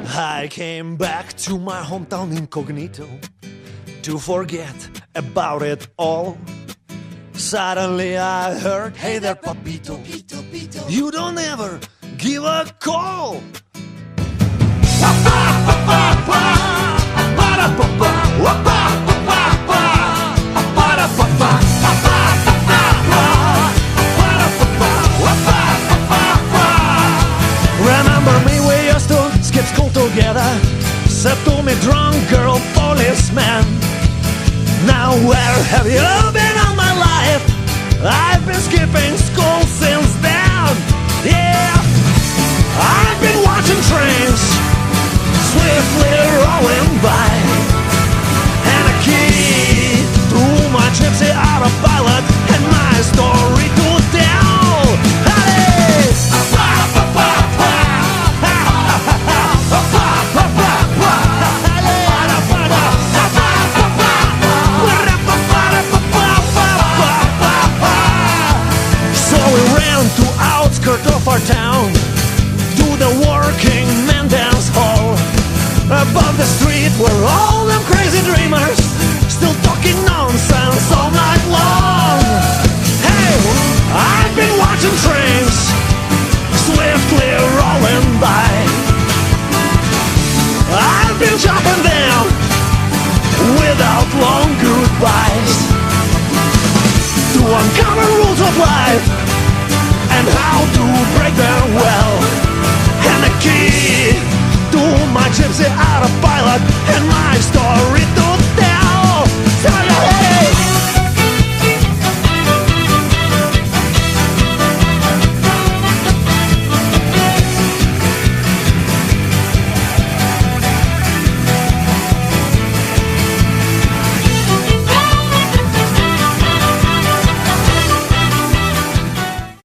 I came back to my hometown incognito to forget about it all. Suddenly I heard, hey there, Papito, you don't ever give a call. Remember me, we used to skip school together. Said to me, drunk girl, policeman, now where have you been all my life? I've been skipping school.